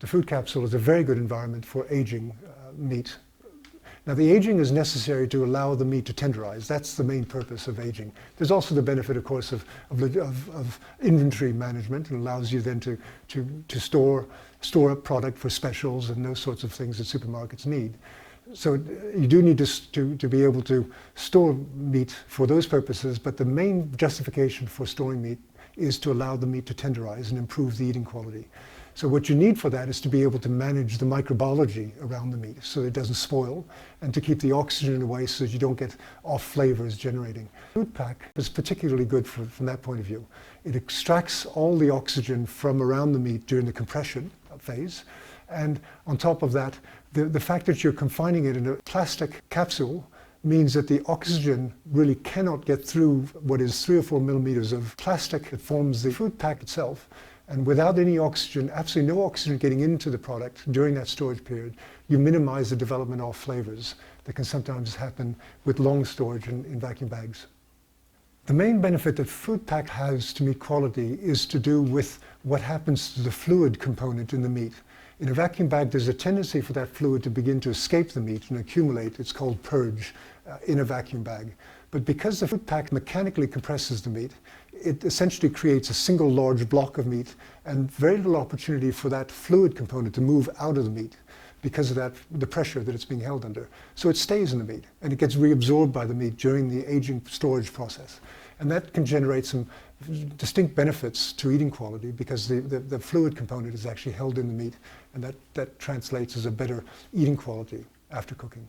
the food capsule is a very good environment for aging meat. Now, the aging is necessary to allow the meat to tenderize. That's the main purpose of aging. There's also the benefit, of course, of inventory management. It allows you then to store up product for specials and those sorts of things that supermarkets need. So you do need to be able to store meat for those purposes, but the main justification for storing meat is to allow the meat to tenderize and improve the eating quality. So what you need for that is to be able to manage the microbiology around the meat so it doesn't spoil, and to keep the oxygen away so that you don't get off flavors generating. Food pack is particularly good from that point of view. It extracts all the oxygen from around the meat during the compression phase, and on top of that, the fact that you're confining it in a plastic capsule means that the oxygen really cannot get through what is 3 or 4 millimeters of plastic that forms the food pack itself. And without any oxygen, absolutely no oxygen getting into the product during that storage period, you minimize the development of flavors that can sometimes happen with long storage in vacuum bags. The main benefit that food pack has to meat quality is to do with what happens to the fluid component in the meat. In a vacuum bag, there's a tendency for that fluid to begin to escape the meat and accumulate. It's called purge in a vacuum bag. But because the food pack mechanically compresses the meat, it essentially creates a single large block of meat and very little opportunity for that fluid component to move out of the meat because of the pressure that it's being held under. So it stays in the meat and it gets reabsorbed by the meat during the aging storage process. And that can generate some distinct benefits to eating quality because the fluid component is actually held in the meat, and that translates as a better eating quality after cooking.